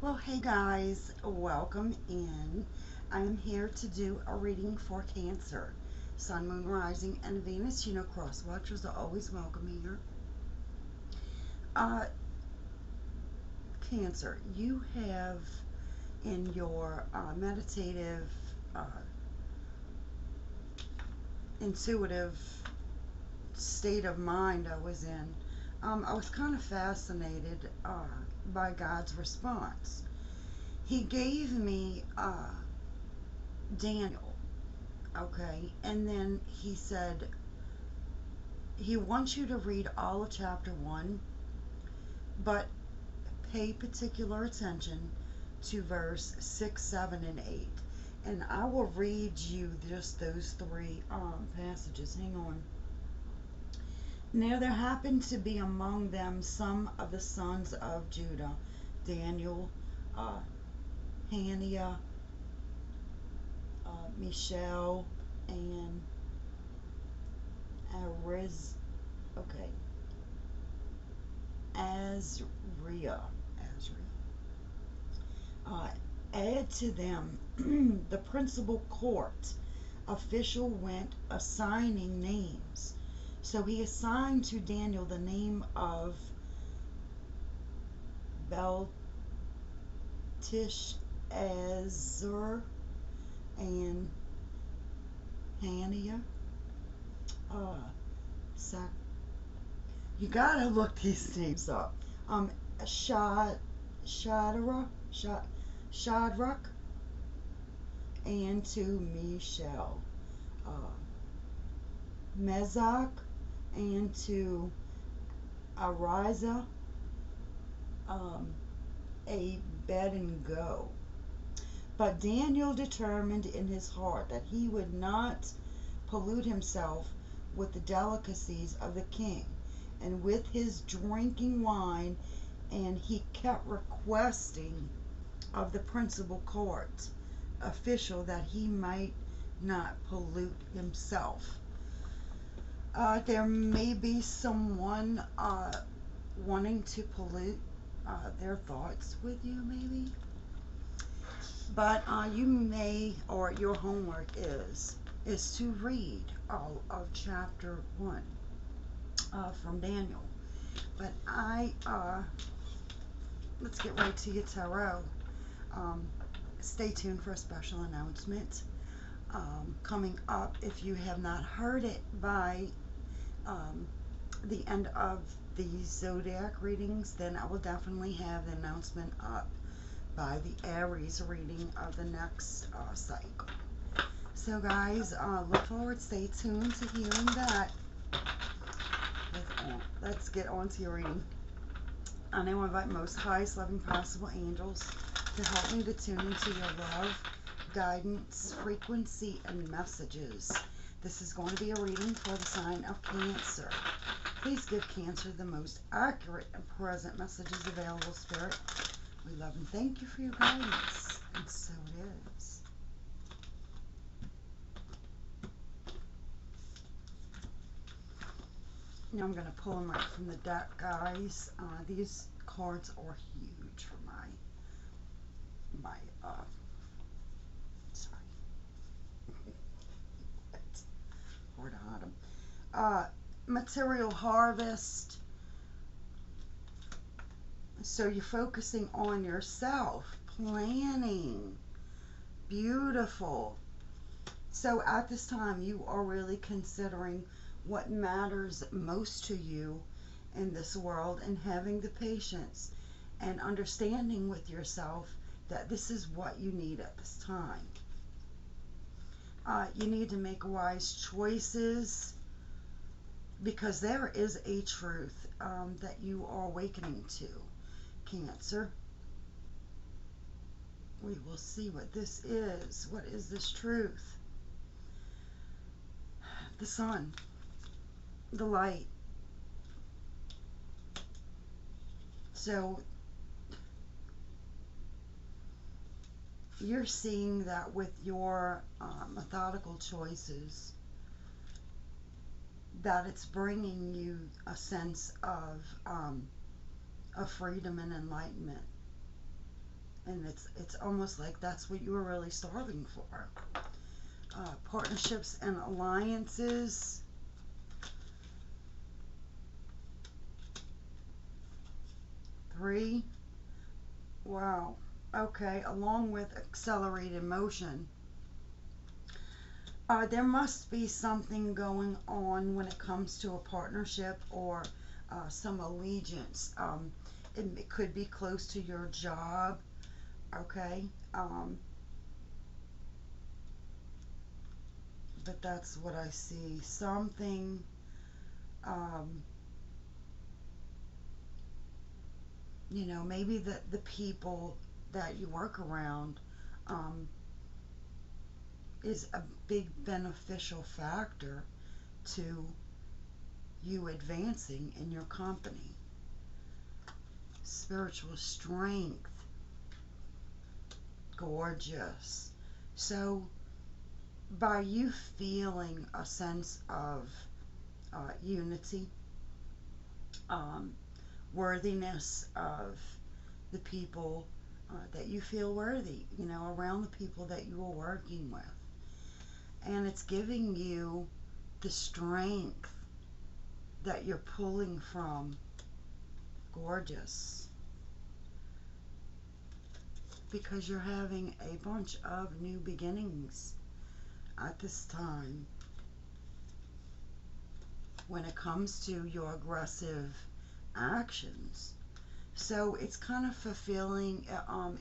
Well, hey guys, welcome in. I am here to do a reading for Cancer. Sun, Moon, Rising, and Venus. You know, cross watchers are always welcome here. Uh, Cancer, you have in your meditative, uh, intuitive state of mind I was in, I was kind of fascinated by God's response. He gave me Daniel. Okay, and then he said he wants you to read all of chapter 1, but pay particular attention to verse 6, 7, and 8. And I will read you just those three passages. Hang on. Now there happened to be among them some of the sons of Judah, Daniel, uh, Hananiah, Mishael, and Ariz. Okay, Azria. Uh, Add to them the principal court official went assigning names. So he assigned to Daniel the name of Belteshazzar and Hananiah. Uh, Sac- you gotta look these names up. Shad, Shadrach, Shadrach, and to Mishael, Mezach, and to Ariza, a Abednego. But Daniel determined in his heart that he would not pollute himself with the delicacies of the king and with his drinking wine, and he kept requesting of the principal court official that he might not pollute himself. There may be someone wanting to pollute their thoughts with you, maybe. But you may, or your homework is to read all of chapter 1 from Daniel. But let's get right to your tarot. Stay tuned for a special announcement coming up. If you have not heard it by the end of the zodiac readings, then I will definitely have the announcement up by the Aries reading of the next cycle. So guys, look forward, stay tuned to hearing that. Let's get on to your reading. I now invite most highest loving possible angels to help me to tune into your love, guidance, frequency, and messages. This is going to be a reading for the sign of Cancer. Please give Cancer the most accurate and present messages available, Spirit. We love and thank you for your guidance. And so it is. Now I'm going to pull them right from the deck, guys. These cards are huge for my sorry. Where to hide them? Material harvest. So you're focusing on yourself, planning. Beautiful. So at this time, you are really considering what matters most to you in this world and having the patience and understanding with yourself that this is what you need at this time. You need to make wise choices because there is a truth that you are awakening to, Cancer. We will see what this is. What is this truth? The sun, the light. So you're seeing that with your methodical choices, that it's bringing you a sense of freedom and enlightenment. And it's almost like that's what you were really starving for. Partnerships and alliances. 3. Wow. Okay, along with accelerated motion. There must be something going on when it comes to a partnership or some allegiance. It could be close to your job, okay? But that's what I see. Something, um, maybe the people that you work around um, is a big beneficial factor to you advancing in your company. Spiritual strength. Gorgeous. So, by you feeling a sense of unity, um, worthiness of the people that you feel worthy, around the people that you are working with. And it's giving you the strength that you're pulling from. Gorgeous. Because you're having a bunch of new beginnings at this time when it comes to your aggressive actions. So it's kind of fulfilling,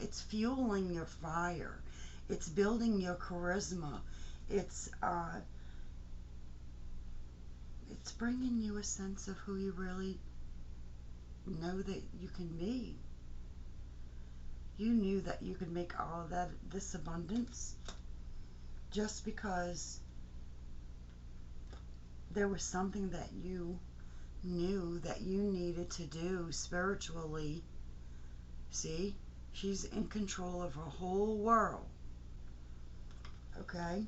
it's fueling your fire, it's building your charisma, it's bringing you a sense of who you really know that you can be. You knew that you could make all of that, this abundance, just because there was something that you knew that you needed to do spiritually. See, she's in control of her whole world. Okay?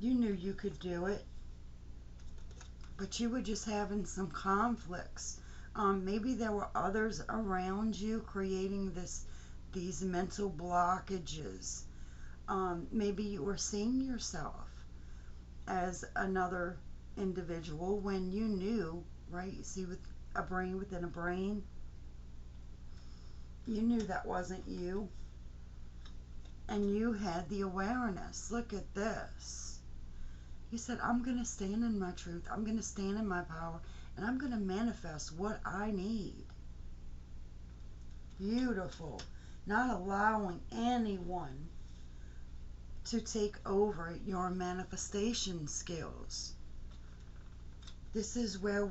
You knew you could do it, but you were just having some conflicts. Maybe there were others around you creating these mental blockages. Maybe you were seeing yourself as another individual when you knew, right? You see, with a brain within a brain, you knew that wasn't you. And you had the awareness. Look at this. You said, I'm going to stand in my truth. I'm going to stand in my power. And I'm going to manifest what I need. Beautiful. Not allowing anyone to take over your manifestation skills. This is where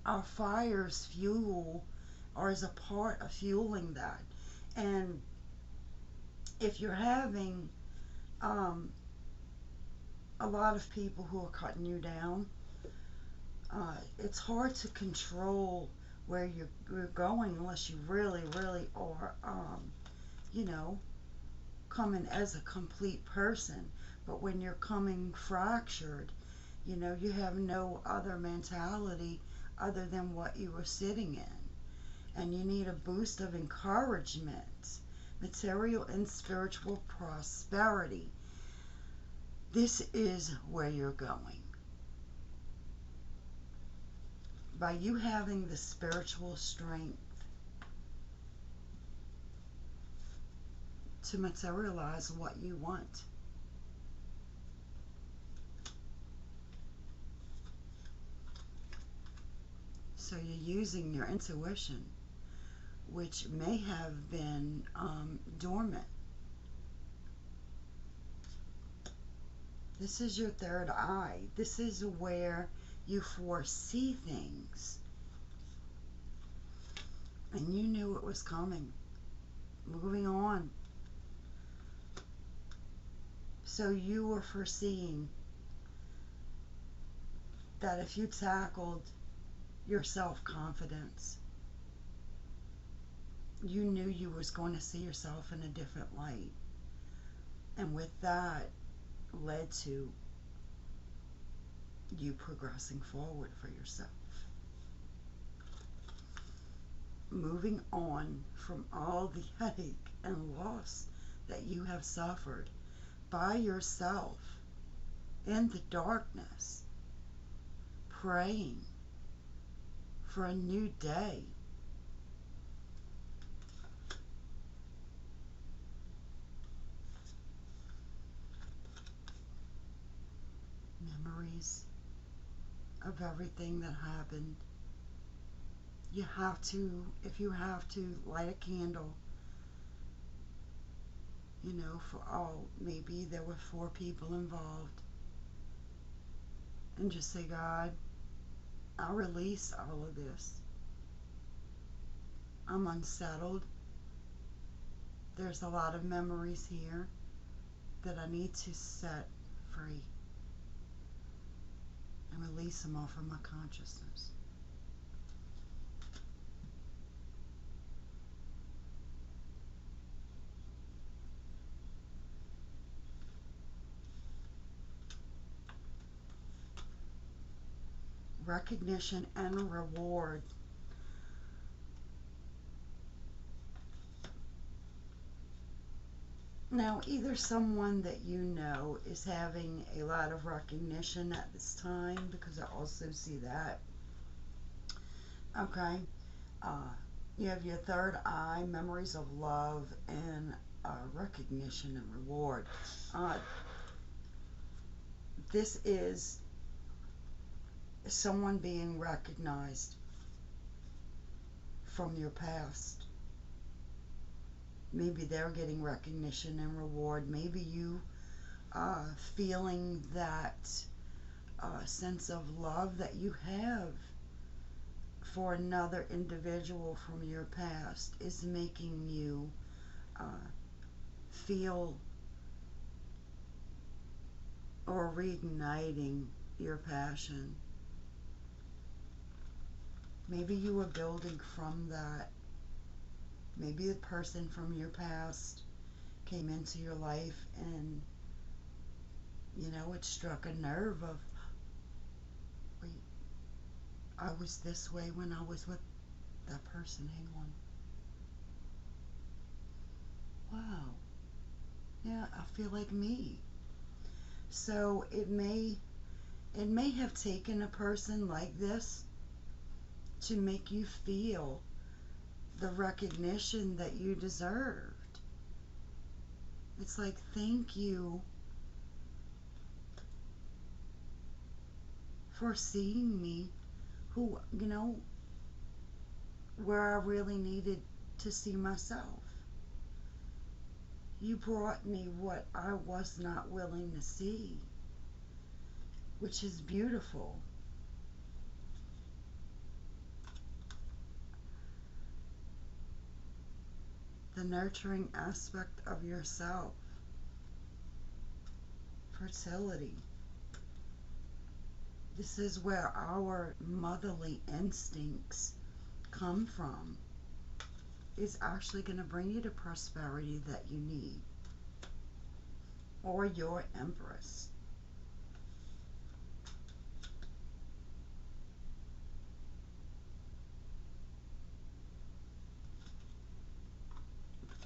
our fires fuel, or is a part of fueling that. And if you're having a lot of people who are cutting you down, it's hard to control where you're going unless you really, really are, coming as a complete person. But when you're coming fractured, you have no other mentality other than what you were sitting in. And you need a boost of encouragement, material and spiritual prosperity. This is where you're going. By you having the spiritual strength to materialize what you want. So you're using your intuition, which may have been dormant. This is your third eye. This is where you foresee things. And you knew it was coming. Moving on. So you were foreseeing that if you tackled your self-confidence, you knew you was going to see yourself in a different light. And with that led to you progressing forward for yourself. moving on from all the headache and loss that you have suffered by yourself in the darkness, praying for a new day. Memories of everything that happened. You have to, if you have to, light a candle. You know, for all, maybe there were 4 people involved. And just say, God, I release all of this. I'm unsettled. There's a lot of memories here that I need to set free and release them off of my consciousness. Recognition and reward. Now, either someone that you know is having a lot of recognition at this time, because I also see that. Okay. You have your third eye, memories of love, and recognition and reward. This is someone being recognized from your past. Maybe they're getting recognition and reward. Maybe you feeling that sense of love that you have for another individual from your past is making you feel or reigniting your passion. Maybe you were building from that. Maybe the person from your past came into your life and, you know, it struck a nerve of, wait, I was this way when I was with that person. Hang on. Wow. Yeah, I feel like me. So it may have taken a person like this to make you feel the recognition that you deserved. It's like, thank you for seeing me, who, you know, where I really needed to see myself. You brought me what I was not willing to see, which is beautiful. The nurturing aspect of yourself. Fertility. This is where our motherly instincts come from. It's actually going to bring you the prosperity that you need. Or your Empress.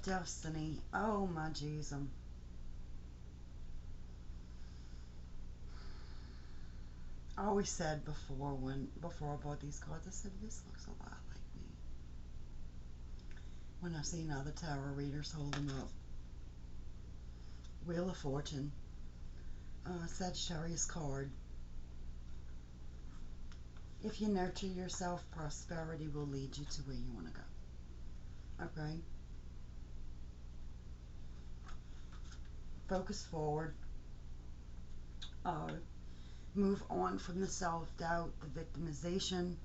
Destiny. Oh my Jesus. I always said before I bought these cards, I said, this looks a lot like me. When I've seen other tarot readers hold them up. Wheel of Fortune. Sagittarius card. If you nurture yourself, prosperity will lead you to where you want to go. Okay? Focus forward. Move on from the self-doubt, the victimization.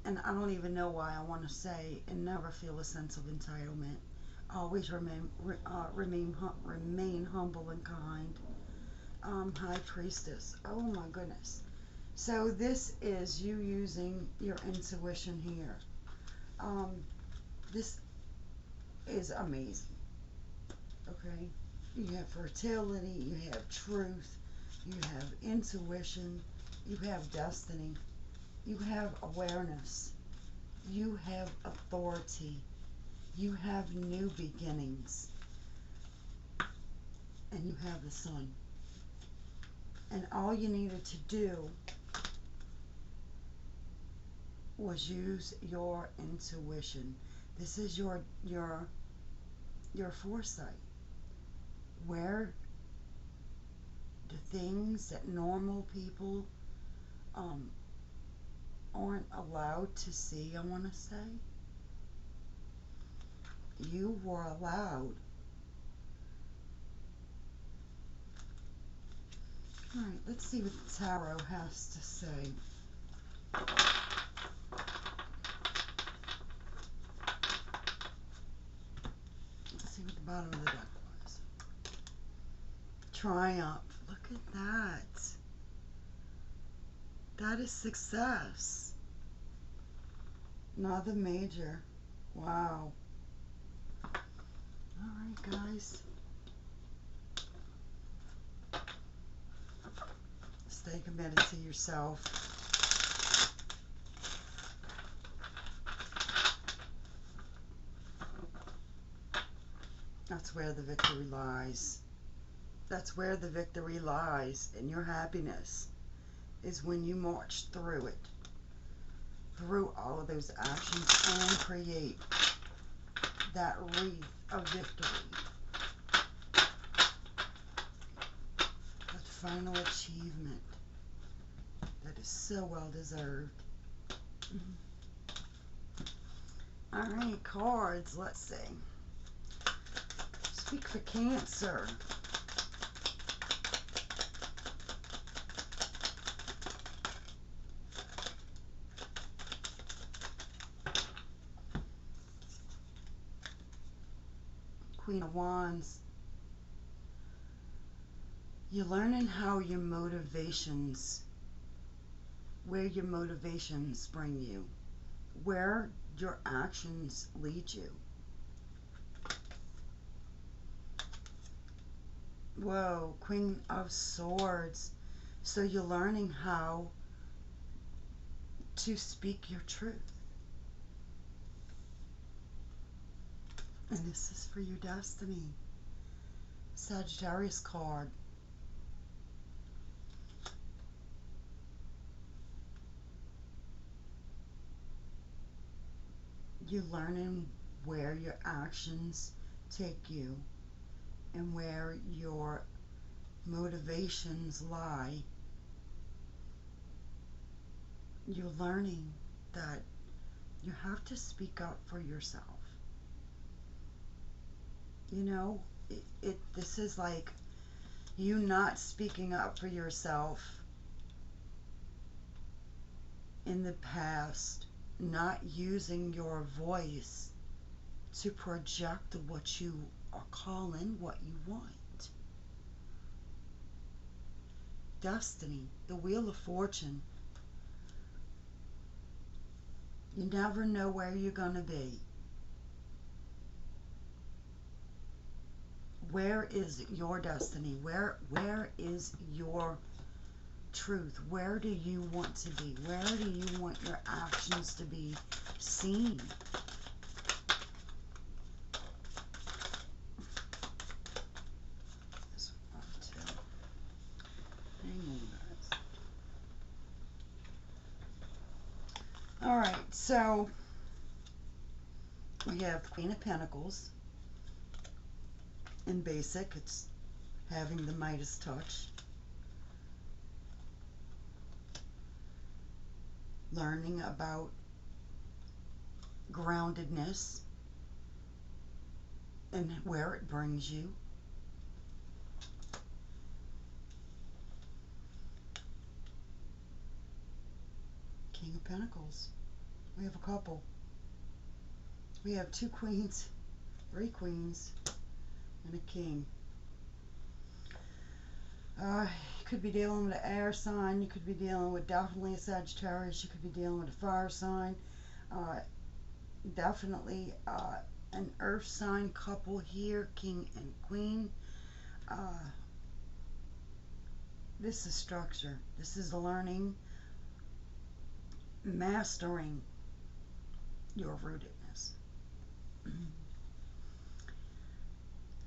And I don't even know why I want to say, and never feel a sense of entitlement. Always remain humble and kind. High Priestess. Oh my goodness. So this is you using your intuition here. This is amazing. Okay? You have fertility, you have truth, you have intuition, you have destiny, you have awareness. You have authority. You have new beginnings. And you have the sun. And all you needed to do was use your intuition. This is your foresight. Where the things that normal people aren't allowed to see, I want to say, you were allowed. Alright, let's see what the tarot has to say. Let's see what the bottom of the deck was. Triumph. Look at that. That is success. Another major. Wow. Alright, guys. Stay committed to yourself. That's where the victory lies. That's where the victory lies. And your happiness is when you march through it. Through all of those actions and create that wreath of victory. That final achievement that is so well deserved. Alright, cards, let's see. Speak for Cancer. Queen of Wands. You're learning how your motivations, where your motivations bring you, where your actions lead you. Whoa, Queen of Swords. So you're learning how to speak your truth. And this is for your destiny. Sagittarius card. You're learning where your actions take you and where your motivations lie. You're learning that you have to speak up for yourself. You know, this is like you not speaking up for yourself in the past, not using your voice to project what you are calling, what you want. Destiny, the Wheel of Fortune. You never know where you're going to be. Where is your destiny? Where is your truth? Where do you want to be? Where do you want your actions to be seen? This one too. Hang on, guys. All right, so we have Queen of Pentacles. In basic, it's having the Midas touch. Learning about groundedness and where it brings you. King of Pentacles. We have a couple. We have 2 queens, 3 queens, and a king. You could be dealing with an air sign. You could be dealing with definitely a Sagittarius. You could be dealing with a fire sign. Definitely an earth sign couple here, king and queen. This is structure. This is learning, mastering your rootedness.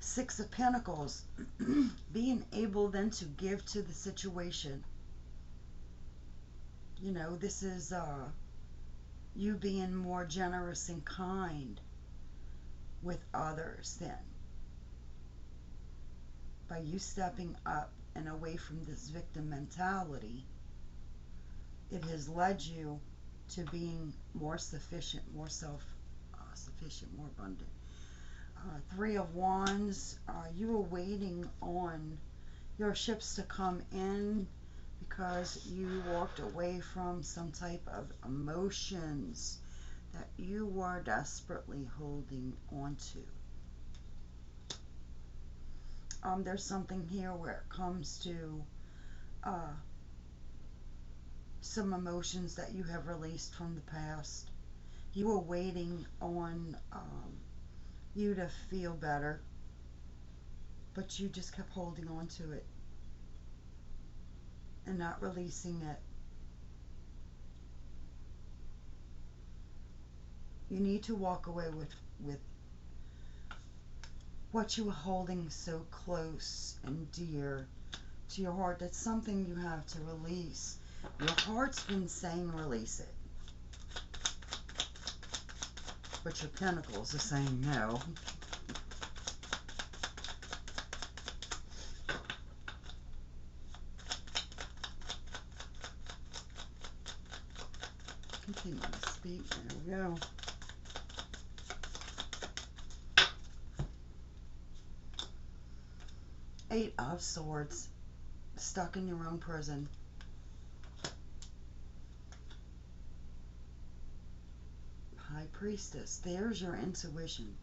Six of Pentacles, being able then to give to the situation. You know, this is you being more generous and kind with others then. By you stepping up and away from this victim mentality, it has led you to being more sufficient, more self-sufficient, more abundant. Three of Wands, you were waiting on your ships to come in because you walked away from some type of emotions that you were desperately holding on to. There's something here where it comes to some emotions that you have released from the past. You were waiting on you to feel better, but you just kept holding on to it and not releasing it. You need to walk away with what you were holding so close and dear to your heart. That's something you have to release. Your heart's been saying release it, but your pentacles are saying no. Continue to speak. There we go. Eight of Swords, stuck in your own prison. High Priestess, there's your intuition.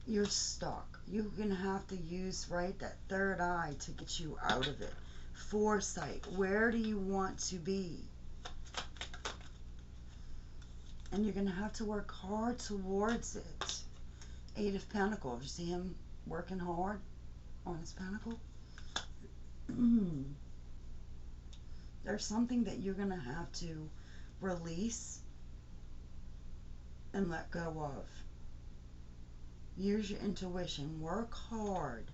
You're stuck. You're going to have to use, right, that third eye to get you out of it. Foresight, where do you want to be? And you're going to have to work hard towards it. Eight of Pentacles, you see him working hard on his pentacle? There's something that you're going to have to release and let go of. Use your intuition. Work hard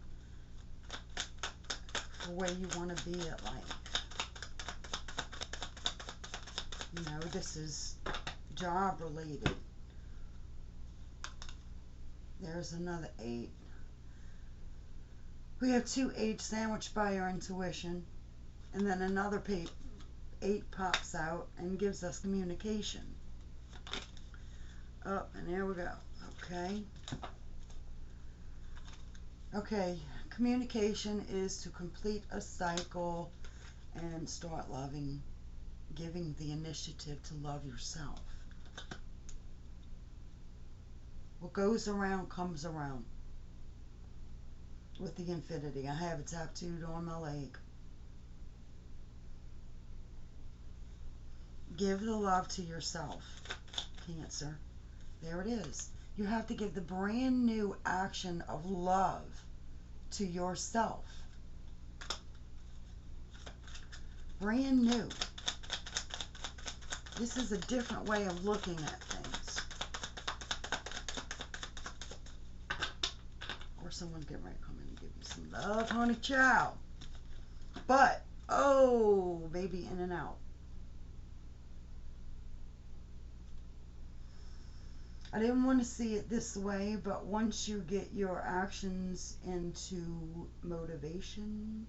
for where you want to be at life. You know, this is job related. There's another 8. We have 2 8 sandwiched by our intuition, and then another 8 pops out and gives us communication. Oh, and there we go. Okay. Okay, communication is to complete a cycle and start loving, giving the initiative to love yourself. What goes around comes around. With the infinity, I have it tattooed on my leg. Give the love to yourself, Cancer. There it is. You have to give the brand new action of love to yourself. Brand new. This is a different way of looking at things. Or someone's getting ready to come in and give you some love, honey child. But, oh, baby, in and out. I didn't want to see it this way, but once you get your actions into motivation,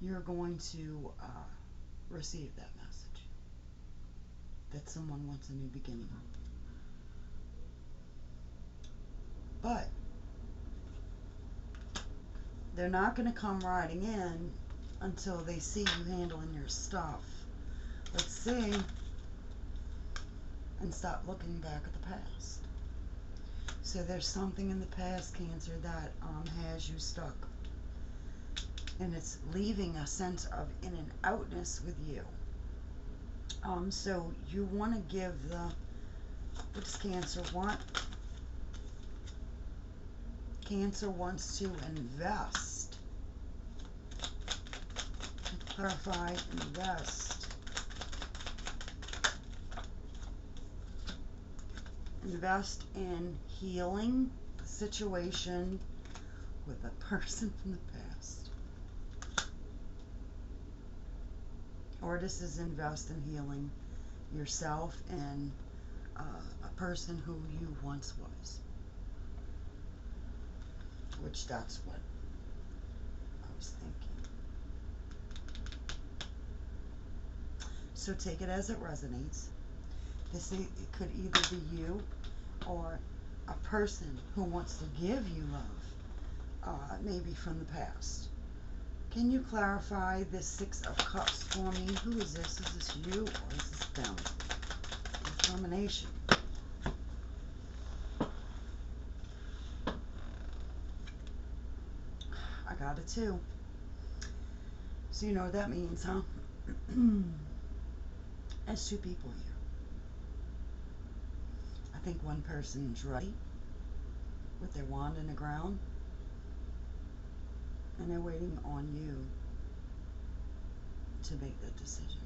you're going to receive that message that someone wants a new beginning. But they're not going to come riding in until they see you handling your stuff. Let's see. And stop looking back at the past. So there's something in the past, Cancer, that has you stuck. And it's leaving a sense of in and outness with you. So you want to give the, what does Cancer want? Cancer wants to invest. Clarify, invest. Invest in healing the situation with a person from the past. Or this is invest in healing yourself and a person who you once was. Which that's what I was thinking. So take it as it resonates. It could either be you or a person who wants to give you love, maybe from the past. Can you clarify this Six of Cups for me? Who is this? Is this you or is this them? Determination. I got it too. So you know what that means, huh? There's two people here. I think one person's ready with their wand in the ground, and they're waiting on you to make that decision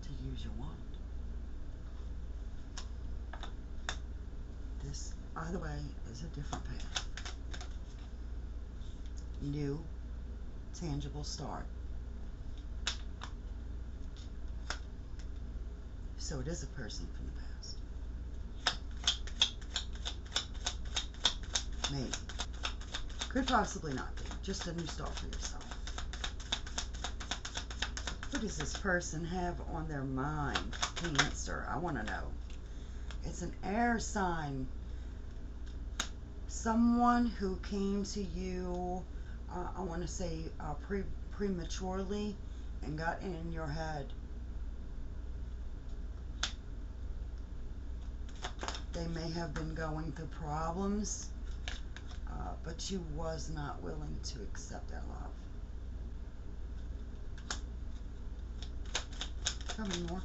to use your wand. This, either way, is a different path. New, tangible start. So it is a person from the past. Maybe. Could possibly not be. Just a new start for yourself. What does this person have on their mind? Cancer. I want to know. It's an air sign. Someone who came to you, I want to say prematurely and got in your head. They may have been going through problems, but you was not willing to accept that love. Tell me more.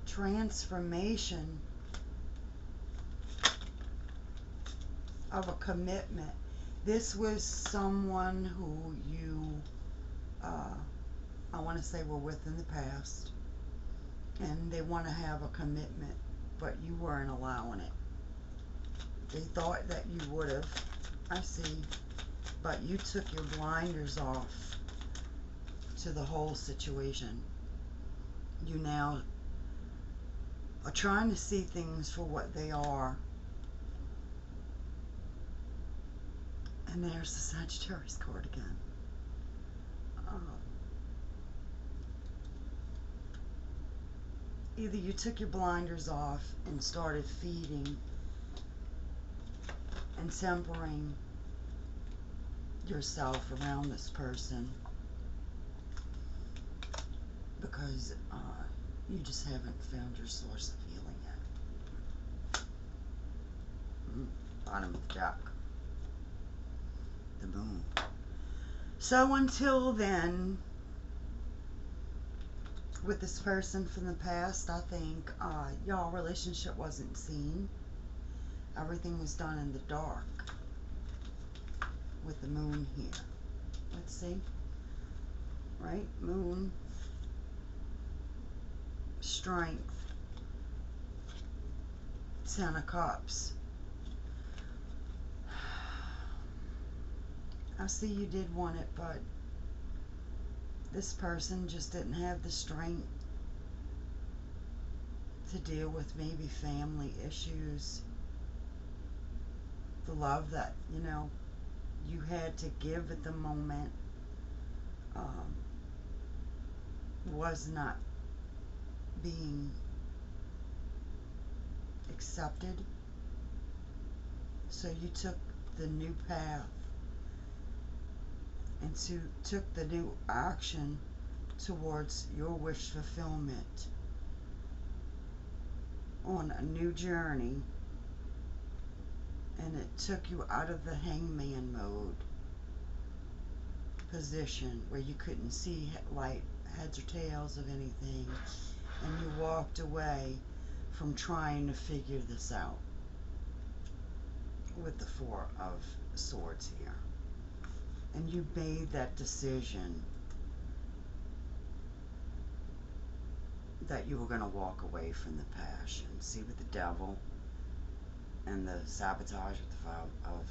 Transformation of a commitment. This was someone who you, I want to say, were with in the past, and they want to have a commitment, but you weren't allowing it. They thought that you would have, I see, but you took your blinders off to the whole situation. You now are trying to see things for what they are. And there's the Sagittarius card again. Either you took your blinders off and started feeding and tempering yourself around this person because you just haven't found your source of healing yet. Bottom of the deck. The moon. So until then, with this person from the past, I think y'all relationship wasn't seen. Everything was done in the dark with the moon here. Let's see. Right? Moon. Strength. Ten of Cups. I see you did want it, but this person just didn't have the strength to deal with maybe family issues. The love that, you know, you had to give at the moment was not being accepted. So you took the new path and took the new action towards your wish fulfillment on a new journey, and it took you out of the hangman mode position where you couldn't see light, heads or tails of anything, and you walked away from trying to figure this out with the Four of Swords here. And you made that decision that you were going to walk away from the passion. See, with the devil and the sabotage with the Five of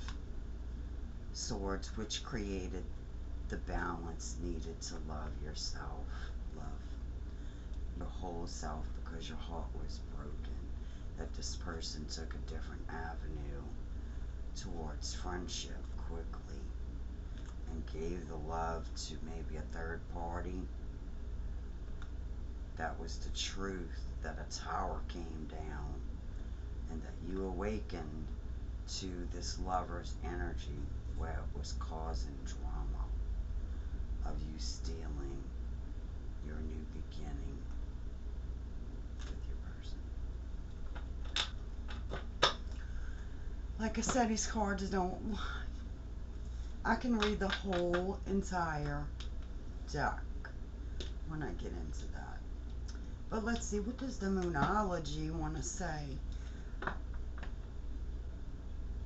Swords, which created the balance needed to love yourself, love your whole self, because your heart was broken, that this person took a different avenue towards friendship quickly and gave the love to maybe a third party. That was the truth, that a tower came down and that you awakened to this lover's energy where it was causing drama of you stealing your new beginning with your person. Like I said, these cards don't... I can read the whole entire deck when I get into that. But let's see, what does the Moonology want to say?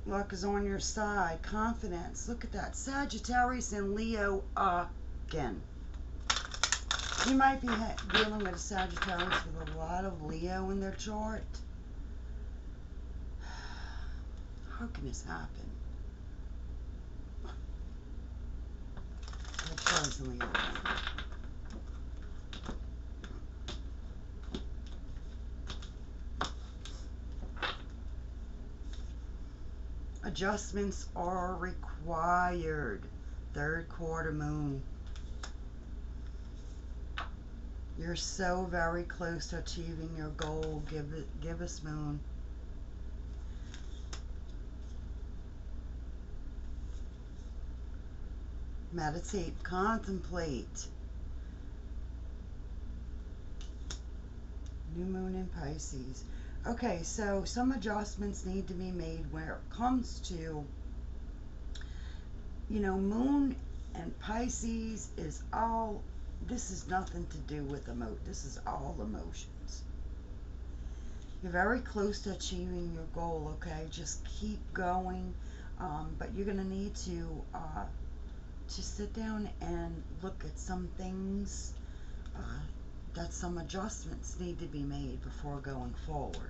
Luck is on your side. Confidence. Look at that. Sagittarius and Leo again. You might be dealing with a Sagittarius with a lot of Leo in their chart. How can this happen? Sagittarius and Leo again. Adjustments are required. Third quarter moon. You're so very close to achieving your goal. Give us moon. Meditate, contemplate. New moon in Pisces. Okay, so some adjustments need to be made where it comes to, you know, moon and Pisces is all, this is nothing to do with this is all emotions. You're very close to achieving your goal, okay? Just keep going, but you're going to need to sit down and look at some things that some adjustments need to be made before going forward.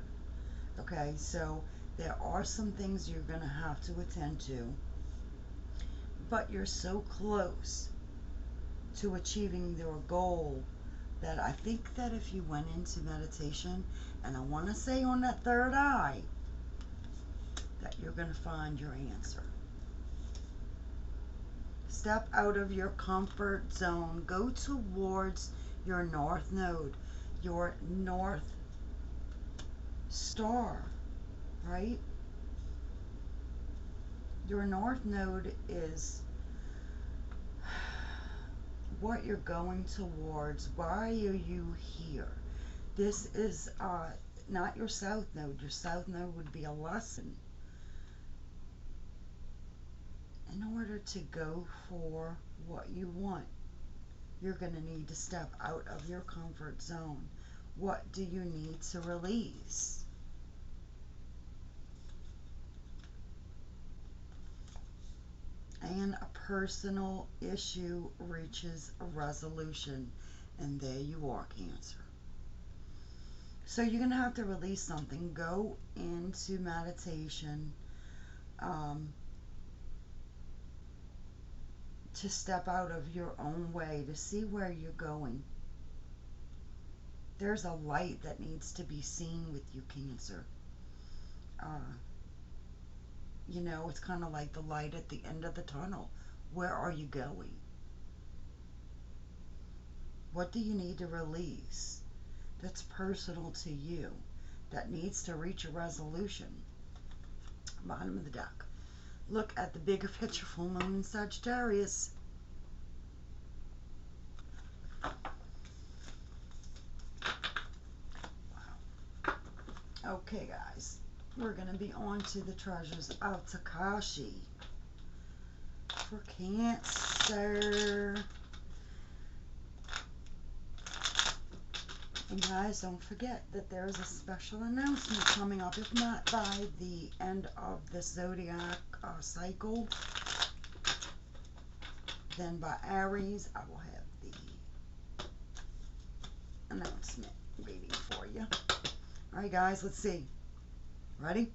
Okay, so there are some things you're going to have to attend to, but you're so close to achieving your goal that I think that if you went into meditation, and I want to say on that third eye, that you're going to find your answer. Step out of your comfort zone. Go towards your north node, your north star, right? Your north node is what you're going towards. Why are you here? This is not your south node. Your south node would be a lesson. In order to go for what you want, you're going to need to step out of your comfort zone. What do you need to release? And a personal issue reaches a resolution. And there you are, Cancer. So you're going to have to release something. Go into meditation to step out of your own way, to see where you're going. There's a light that needs to be seen with you, Cancer. You know, it's kind of like the light at the end of the tunnel. Where are you going? What do you need to release that's personal to you, that needs to reach a resolution? Bottom of the deck. Look at the bigger picture, full moon in Sagittarius. Wow. Okay, guys. We're going to be on to the treasures of Takashi for Cancer. And guys, don't forget that there is a special announcement coming up, if not by the end of the zodiac cycle, then by Aries, I will have the announcement waiting for you. All right, guys, let's see. Ready?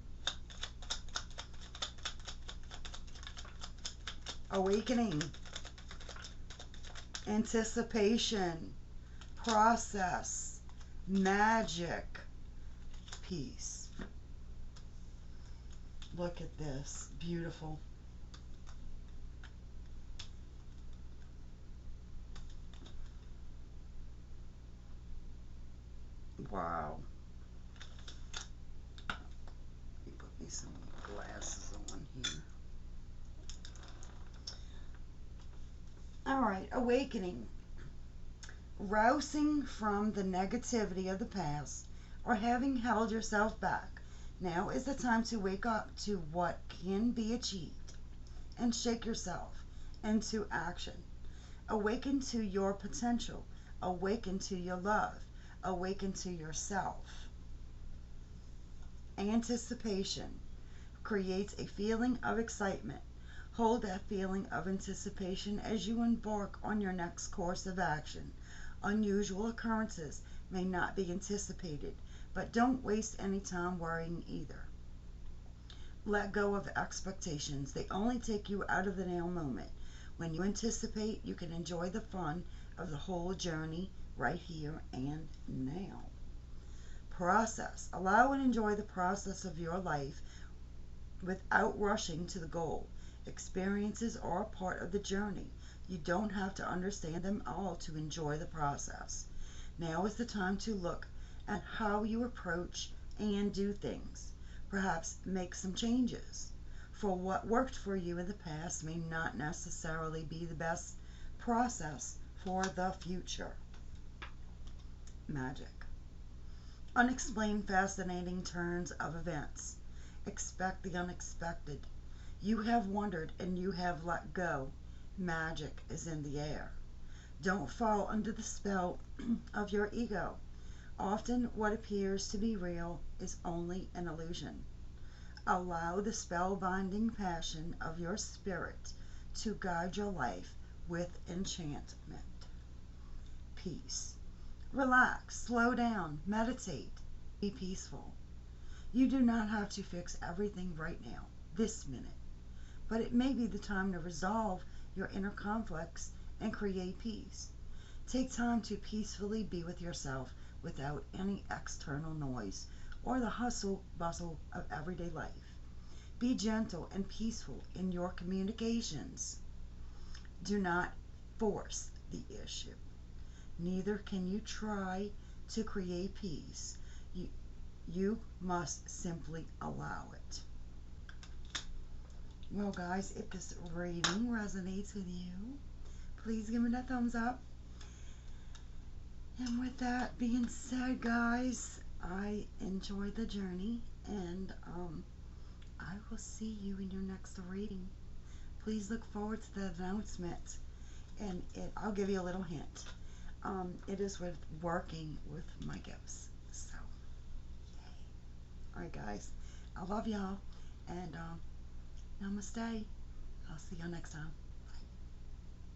Awakening, anticipation, process, magic, peace. Look at this. Beautiful. Wow. Let me put me some glasses on here. All right, awakening. Rousing from the negativity of the past or having held yourself back. Now is the time to wake up to what can be achieved and shake yourself into action. Awaken to your potential. Awaken to your love. Awaken to yourself. Anticipation creates a feeling of excitement. Hold that feeling of anticipation as you embark on your next course of action. Unusual occurrences may not be anticipated, but don't waste any time worrying either. Let go of expectations. They only take you out of the now moment. When you anticipate, you can enjoy the fun of the whole journey right here and now. Process. Allow and enjoy the process of your life without rushing to the goal. Experiences are a part of the journey. You don't have to understand them all to enjoy the process. Now is the time to look at how you approach and do things. Perhaps make some changes. For what worked for you in the past may not necessarily be the best process for the future. Magic. Unexplained, fascinating turns of events. Expect the unexpected. You have wondered and you have let go. Magic is in the air. Don't fall under the spell of your ego. Often what appears to be real is only an illusion. Allow the spellbinding passion of your spirit to guide your life with enchantment. Peace. Relax, slow down, meditate, be peaceful. You do not have to fix everything right now, this minute, but it may be the time to resolve your inner conflicts and create peace. Take time to peacefully be with yourself without any external noise or the hustle bustle of everyday life. Be gentle and peaceful in your communications. Do not force the issue. Neither can you try to create peace. You must simply allow it. Well, guys, if this reading resonates with you, please give me that thumbs up. And with that being said, guys, I enjoyed the journey, and I will see you in your next reading. Please look forward to the announcement, and I'll give you a little hint. It is with working with my gifts. So, yay. Alright, guys. I love y'all. And namaste. I'll see y'all next time.